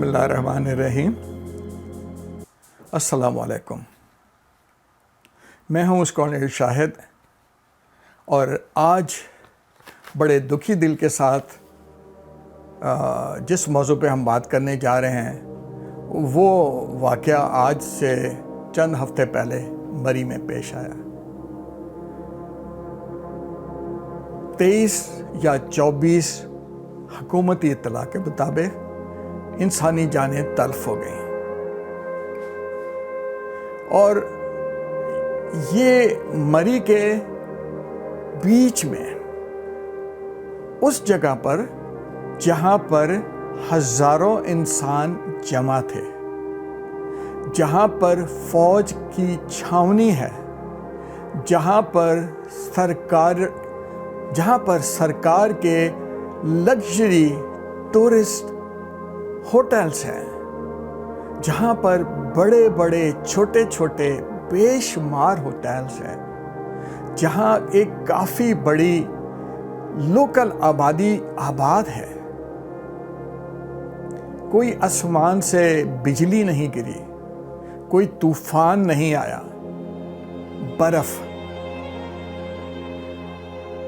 بسم اللہ الرحمن الرحیم۔ السلام علیکم، میں ہوں اسکالر شاہد، اور آج بڑے دکھی دل کے ساتھ جس موضوع پہ ہم بات کرنے جا رہے ہیں وہ واقعہ آج سے چند ہفتے پہلے مری میں پیش آیا۔ 23 یا 24 حکومتی اطلاع کے مطابق انسانی جانیں تلف ہو گئیں، اور یہ مری کے بیچ میں اس جگہ پر جہاں پر ہزاروں انسان جمع تھے، جہاں پر فوج کی چھاونی ہے، جہاں پر سرکار کے لگژری ٹورسٹ ہوٹلز ہیں، جہاں پر بڑے بڑے چھوٹے چھوٹے بے شمار ہوٹلز ہیں، جہاں ایک کافی بڑی لوکل آبادی آباد ہے، کوئی آسمان سے بجلی نہیں گری، کوئی طوفان نہیں آیا، برف،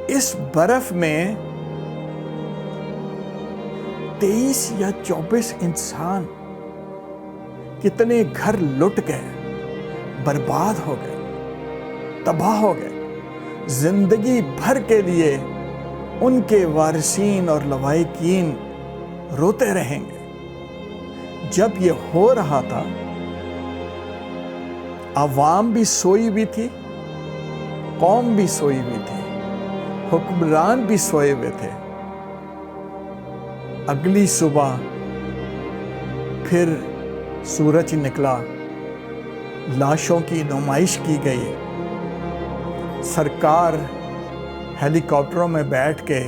اس برف میں 23 یا 24 انسان، کتنے گھر لٹ گئے، برباد ہو گئے، تباہ ہو گئے، زندگی بھر کے لیے ان کے وارثین اور لواحقین روتے رہیں گے۔ جب یہ ہو رہا تھا، عوام بھی سوئی ہوئی تھی، قوم بھی سوئی ہوئی تھی، حکمران بھی سوئے ہوئے تھے۔ اگلی صبح پھر سورج نکلا، لاشوں کی نمائش کی گئی، سرکار ہیلی کاپٹروں میں بیٹھ کے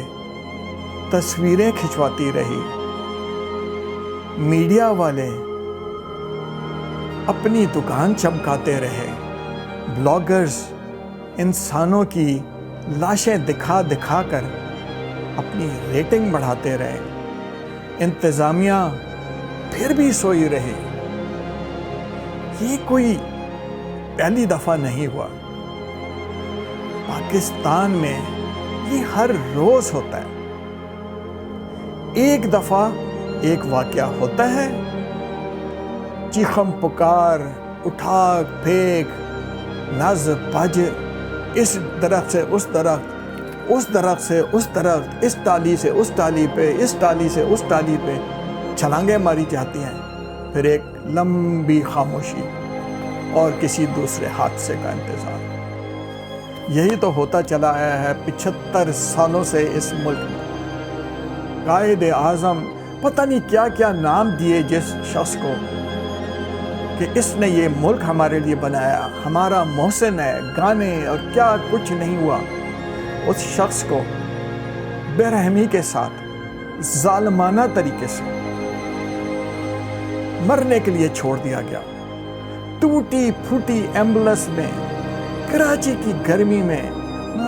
تصویریں کھنچواتی رہی، میڈیا والے اپنی دکان چمکاتے رہے، بلاگرز انسانوں کی لاشیں دکھا دکھا کر اپنی ریٹنگ بڑھاتے رہے، انتظامیہ پھر بھی سوئی رہی۔ یہ کوئی پہلی دفعہ نہیں ہوا، پاکستان میں یہ ہر روز ہوتا ہے۔ ایک دفعہ ایک واقعہ ہوتا ہے، چیخم پکار، اٹھا پھینک، ناز بج، اس درخت سے اس درخت، اس درخت سے اس درخت، اس ٹالی سے اس ٹالی پہ، اس ٹالی سے اس ٹالی پہ چھلانگیں ماری جاتی ہیں، پھر ایک لمبی خاموشی اور کسی دوسرے حادثے کا انتظار۔ یہی تو ہوتا چلا آیا ہے 75 سالوں سے اس ملک میں۔ قائد اعظم پتہ نہیں کیا کیا نام دیے جس شخص کو کہ اس نے یہ ملک ہمارے لیے بنایا، ہمارا محسن ہے، گانے اور کیا کچھ نہیں ہوا، اس شخص کو بے رحمی کے ساتھ ظالمانہ طریقے سے مرنے کے لیے چھوڑ دیا گیا۔ ٹوٹی پھوٹی ایمبولینس میں، کراچی کی گرمی میں،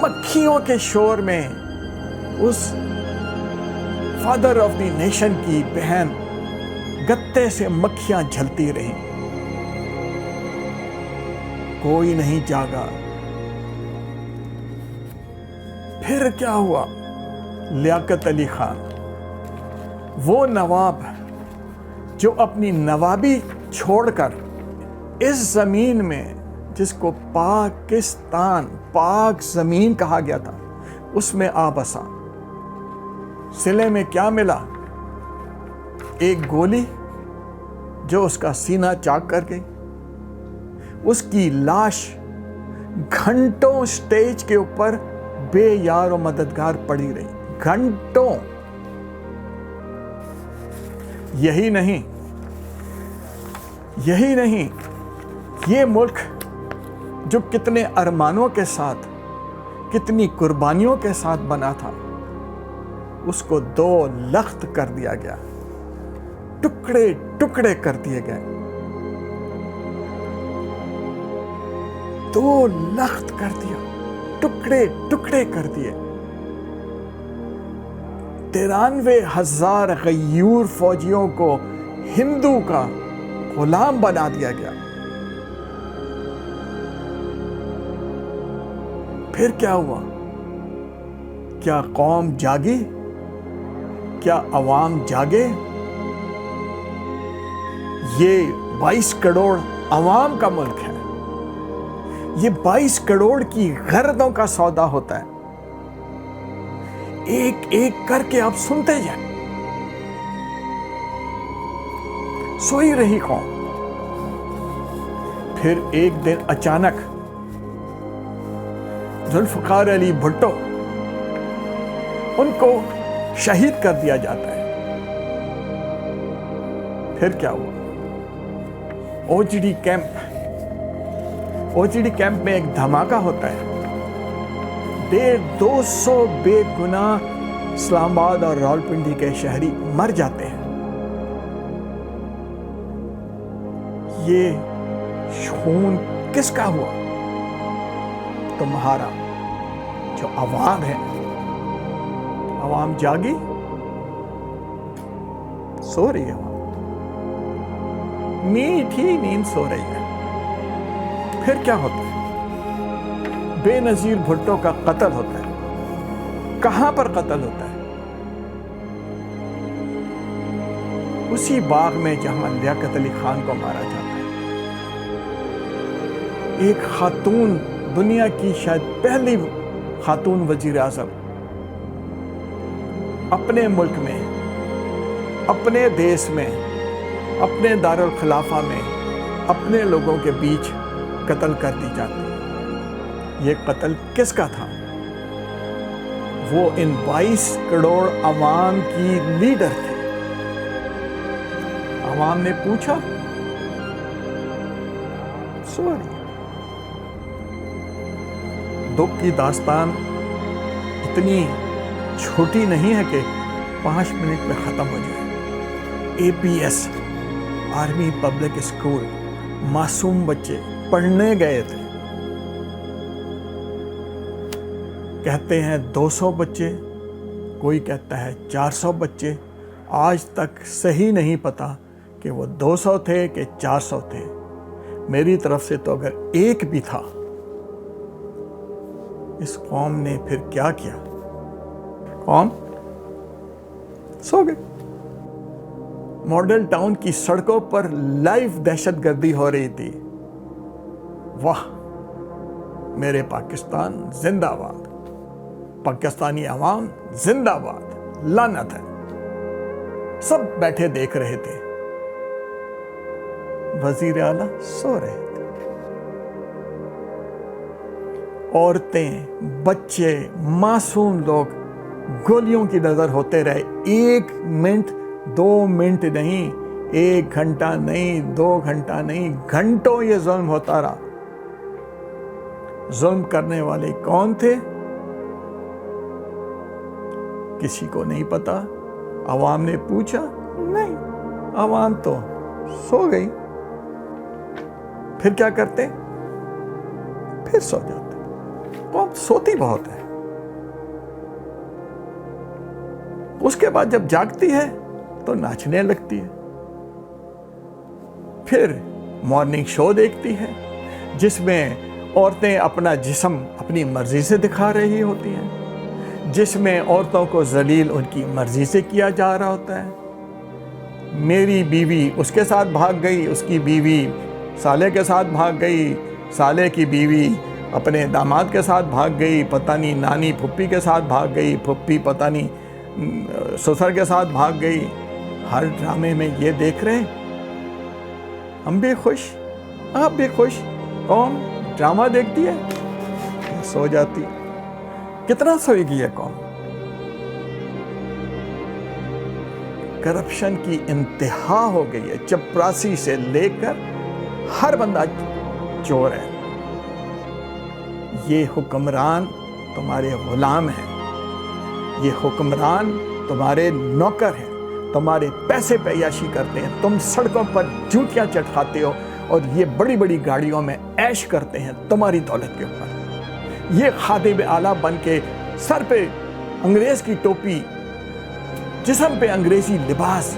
مکھیوں کے شور میں، اس فادر آف دی نیشن کی بہن گتے سے مکھیاں جھلتی رہیں، کوئی نہیں جاگا۔ پھر کیا ہوا؟ لیاقت علی خان، وہ نواب جو اپنی نوابی چھوڑ کر اس زمین میں، جس کو پاکستان، پاک زمین کہا گیا تھا، اس میں آ بسا۔ سلے میں کیا ملا؟ ایک گولی جو اس کا سینہ چاک کر گئی۔ اس کی لاش گھنٹوں سٹیج کے اوپر بے یار و مددگار پڑی رہی، گھنٹوں۔ یہی نہیں، یہ ملک جو کتنے ارمانوں کے ساتھ، کتنی قربانیوں کے ساتھ بنا تھا، اس کو 2 لخت کر دیا گیا، ٹکڑے ٹکڑے کر دیے گئے، 2 لخت کر دیا، ٹکڑے ٹکڑے کر دیے۔ 93,000 غیور فوجیوں کو ہندو کا غلام بنا دیا گیا. پھر کیا ہوا؟ کیا قوم جاگی؟ کیا عوام جاگے؟ یہ 22 کروڑ عوام کا ملک ہے. یہ 22 کروڑ کی غرضوں کا سودا ہوتا ہے. ایک ایک کر کے آپ سنتے جائیں. سوئی رہی قوم. پھر ایک دن اچانک ذوالفقار علی بھٹو، ان کو شہید کر دیا جاتا ہے. پھر کیا ہوا؟ او جی ڈی کیمپ میں ایک دھماکہ ہوتا ہے. 250 بے گناہ اسلام آباد اور راولپنڈی کے شہری مر جاتے ہیں. یہ خون کس کا ہوا؟ تمہارا. جو عوام ہے. عوام جاگی؟ سو رہی ہے. عوام میٹھی نیند سو رہی ہے. پھر کیا ہوتا ہے؟ بے نظیر بھٹو کا قتل ہوتا ہے. کہاں پر قتل ہوتا ہے؟ اسی باغ میں جہاں لیاقت علی خان کو مارا جاتا ہے. ایک خاتون، دنیا کی شاید پہلی خاتون وزیر اعظم، اپنے ملک میں، اپنے دیس میں، اپنے دارالخلافہ میں، اپنے لوگوں کے بیچ قتل کر دی جاتی ہے. یہ قتل کس کا تھا؟ وہ ان 22 کروڑ عوام کی لیڈر تھے. عوام نے پوچھا. سوری. دکھ کی داستان اتنی چھوٹی نہیں ہے کہ 5 منٹ میں ختم ہو جائے. APS آرمی پبلک اسکول، معصوم بچے پڑھنے گئے تھے. کہتے ہیں 200 بچے، کوئی کہتا ہے 400 بچے. آج تک صحیح نہیں پتا کہ وہ 200 تھے کہ 400 تھے. میری طرف سے تو اگر ایک بھی تھا. اس قوم نے پھر کیا کیا؟ قوم سو گئے. ماڈل ٹاؤن کی سڑکوں پر لائیو دہشت گردی ہو رہی تھی. واہ، میرے پاکستان زندہ باد. پاکستانی عوام زندہ باد. لعنت ہے. سب بیٹھے دیکھ رہے تھے. وزیر اعلیٰ سو رہے تھے. عورتیں، بچے، معصوم لوگ گولیوں کی نظر ہوتے رہے. 1 منٹ 2 منٹ نہیں، 1 گھنٹہ نہیں، 2 گھنٹہ نہیں، گھنٹوں یہ ظلم ہوتا رہا. ظلم کرنے والے کون تھے؟ کسی کو نہیں پتا. عوام نے پوچھا؟ نہیں. عوام تو سو گئی. پھر کیا کرتے؟ پھر سو جاتے. قوم سوتی بہت ہے. اس کے بعد جب جاگتی ہے تو ناچنے لگتی ہے. پھر مارننگ شو دیکھتی ہے جس میں عورتیں اپنا جسم اپنی مرضی سے دکھا رہی ہوتی ہیں، جس میں عورتوں کو ذلیل ان کی مرضی سے کیا جا رہا ہوتا ہے. میری بیوی اس کے ساتھ بھاگ گئی، اس کی بیوی سالے کے ساتھ بھاگ گئی، سالے کی بیوی اپنے داماد کے ساتھ بھاگ گئی، پتہ نہیں نانی پھپھی کے ساتھ بھاگ گئی، پھپھی پتہ نہیں سسر کے ساتھ بھاگ گئی. ہر ڈرامے میں یہ دیکھ رہے ہیں. ہم بھی خوش، آپ بھی خوش. قوم ڈرامہ دیکھتی ہے، سو جاتی. کتنا سوئے گی ہے قوم؟ کرپشن کی انتہا ہو گئی ہے. چپراسی سے لے کر ہر بندہ چور ہے. یہ حکمران تمہارے غلام ہیں. یہ حکمران تمہارے نوکر ہیں. تمہارے پیسے پہ عیاشی کرتے ہیں. تم سڑکوں پر جوتیاں چٹکاتے ہو اور یہ بڑی بڑی گاڑیوں میں عیش کرتے ہیں تمہاری دولت کے اوپر. یہ خادم اعلیٰ بن کے سر پہ انگریز کی ٹوپی، جسم پہ انگریزی لباس،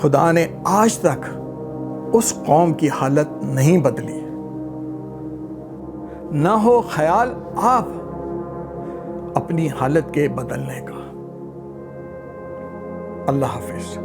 خدا نے آج تک اس قوم کی حالت نہیں بدلی، نہ ہو خیال آپ اپنی حالت کے بدلنے کا۔ اللہ حافظ۔